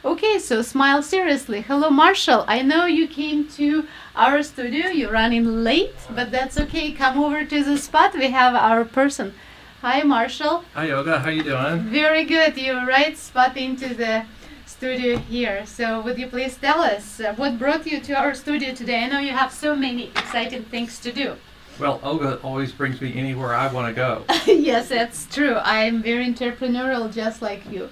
Okay, so smile seriously. Hello, Marshall. I know you came to our studio. You're running late, but that's okay. Come over to the spot. We have our person. Hi, Marshall. Hi, Olga. How you doing? Very good. You're right spot into the studio here. So, would you please tell us what brought you to our studio today? I know you have so many exciting things to do. Well, Olga always brings me anywhere I want to go. Yes, that's true. I'm very entrepreneurial, just like you.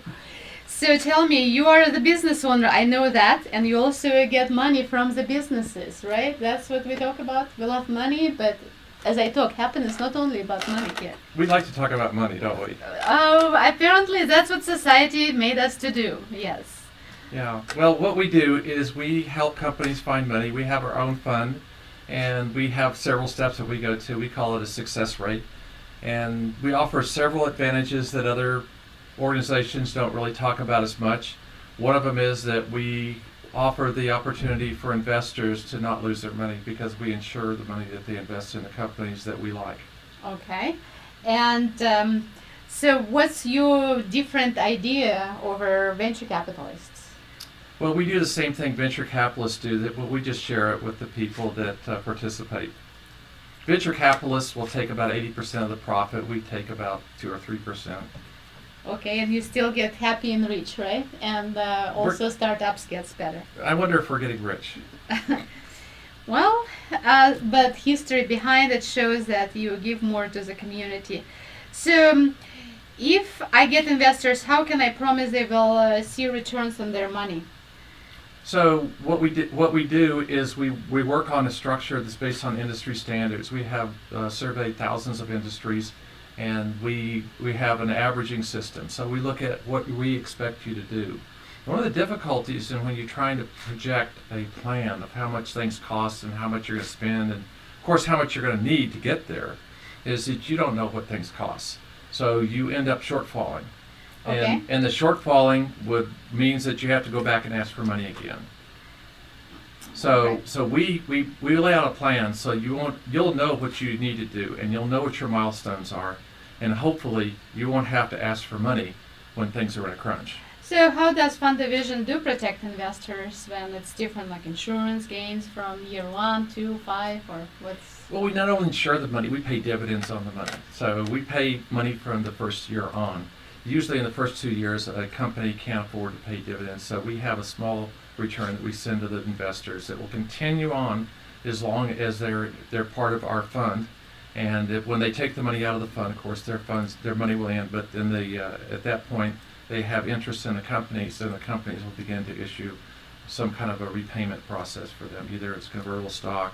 So tell me, you are the business owner, I know that, and you also get money from the businesses, right? That's what we talk about. We love money, but as I talk, happiness not only about money here. We like to talk about money, don't we? Oh, apparently that's what society made us to do, yes. Yeah. Well, what we do is we help companies find money. We have our own fund, and we have several steps that we go to. We call it a success rate. And we offer several advantages that other organizations don't really talk about as much. One of them is that we offer the opportunity for investors to not lose their money because we insure the money that they invest in the companies that we like. Okay. And so what's your different idea over venture capitalists? Well, we do the same thing venture capitalists do, that we just share it with the people that participate. Venture capitalists will take about 80% of the profit. We take about 2 or 3%. Okay, and you still get happy and rich, right? And also startups gets better. I wonder if we're getting rich. Well, but history behind it shows that you give more to the community. So, if I get investors, how can I promise they will see returns on their money? So what we do is we work on a structure that's based on industry standards. We have surveyed thousands of industries, and we have an averaging system. So we look at what we expect you to do. One of the difficulties in when you're trying to project a plan of how much things cost and how much you're going to spend, and of course how much you're going to need to get there, is that you don't know what things cost. So you end up shortfalling. Okay. And the shortfalling means that you have to go back and ask for money again. So we lay out a plan so you'll know what you need to do, and you'll know what your milestones are, and hopefully you won't have to ask for money when things are in a crunch. So how does Fund Division do protect investors when it's different, like insurance gains from year 1, 2, 5, or what's? Well, we not only insure the money, we pay dividends on the money. So we pay money from the first year on. Usually in the first 2 years, a company can't afford to pay dividends, so we have a small return that we send to the investors that will continue on as long as they're part of our fund. And when they take the money out of the fund, of course, their money will end. But then at that point, they have interest in the companies, and the companies will begin to issue some kind of a repayment process for them. Either it's convertible stock,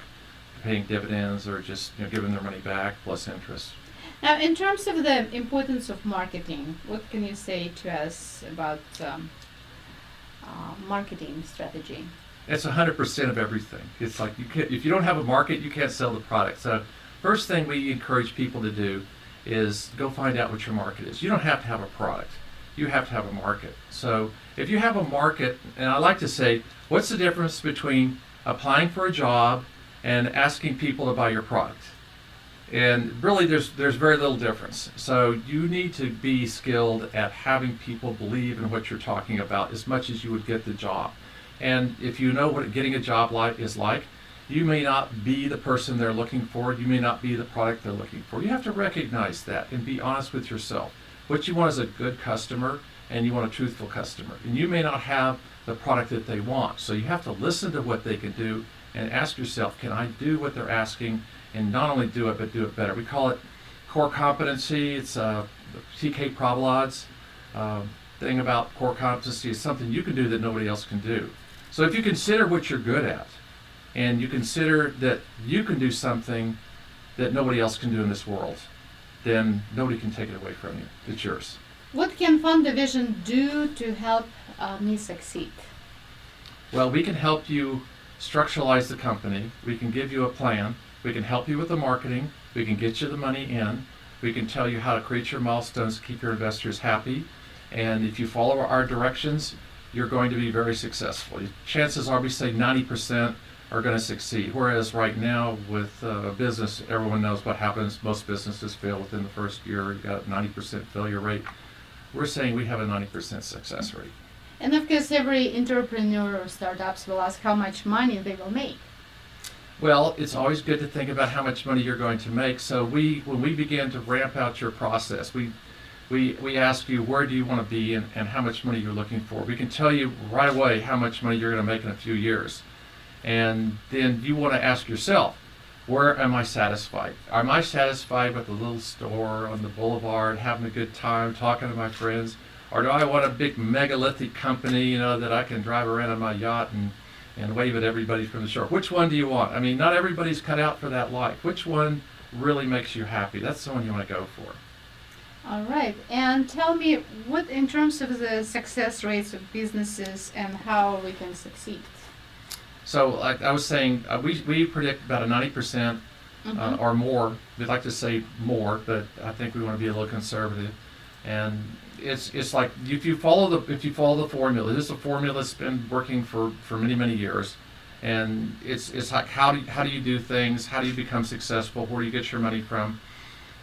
paying dividends, or just giving their money back plus interest. Now, in terms of the importance of marketing, what can you say to us about marketing strategy? It's 100% of everything. It's like if you don't have a market, you can't sell the product. So first thing we encourage people to do is go find out what your market is. You don't have to have a product. You have to have a market. So if you have a market, and I like to say, what's the difference between applying for a job and asking people to buy your product? And really, there's very little difference. So you need to be skilled at having people believe in what you're talking about as much as you would get the job. And if you know what getting a job is like, you may not be the person they're looking for. You may not be the product they're looking for. You have to recognize that and be honest with yourself. What you want is a good customer, and you want a truthful customer. And you may not have the product that they want. So you have to listen to what they can do and ask yourself, can I do what they're asking? And not only do it, but do it better. We call it core competency. It's TK Prahalad's thing about core competency is something you can do that nobody else can do. So if you consider what you're good at, and you consider that you can do something that nobody else can do in this world, then nobody can take it away from you. It's yours. What can Fund Division do to help me succeed? Well, we can help you structuralize the company. We can give you a plan. We can help you with the marketing. We can get you the money in. We can tell you how to create your milestones to keep your investors happy. And if you follow our directions, you're going to be very successful. Chances are we say 90% are going to succeed. Whereas right now with a business, everyone knows what happens. Most businesses fail within the first year. You've got a 90% failure rate. We're saying we have a 90% success rate. And of course, every entrepreneur or startups will ask how much money they will make. Well, it's always good to think about how much money you're going to make. So when we begin to ramp out your process, we ask you where do you want to be and how much money you're looking for. We can tell you right away how much money you're going to make in a few years. And then you want to ask yourself, where am I satisfied? Am I satisfied with a little store on the boulevard, having a good time, talking to my friends? Or do I want a big megalithic company, that I can drive around on my yacht and wave at everybody from the shore? Which one do you want? I mean, not everybody's cut out for that life. Which one really makes you happy? That's the one you want to go for. All right. And tell me, what in terms of the success rates of businesses and how we can succeed? So, like I was saying, we predict about a 90% or more. We'd like to say more, but I think we want to be a little conservative. And it's like if you follow the formula. This is a formula that's been working for many years, and it's like how do you do things? How do you become successful? Where do you get your money from?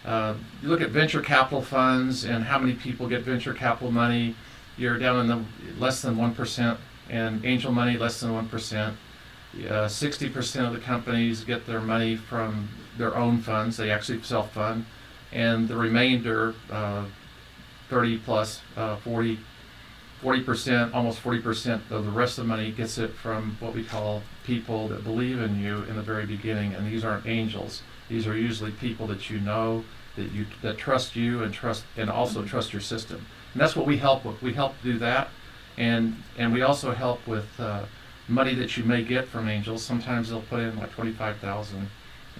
You look at venture capital funds and how many people get venture capital money. You're down in the less than 1%, and angel money less than 1%. 60% of the companies get their money from their own funds. They actually self-fund, and the remainder, 30 plus 40%, almost 40% of the rest of the money gets it from what we call people that believe in you in the very beginning. And these aren't angels. These are usually people that you know, that trust you and also trust your system. And that's what we help with. We help do that, and we also help with money that you may get from angels. Sometimes they'll put in like $25,000.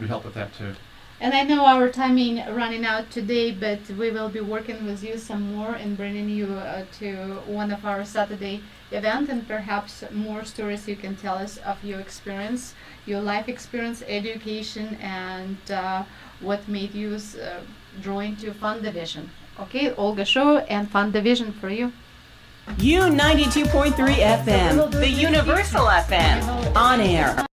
We help with that too. And I know our timing running out today, but we will be working with you some more and bringing you to one of our Saturday event, and perhaps more stories you can tell us of your experience, your life experience, education, and what made you drawn to Fund Division. Okay, Olga Show and Fund Division for you. U92.3 FM, the Universal FM, on air.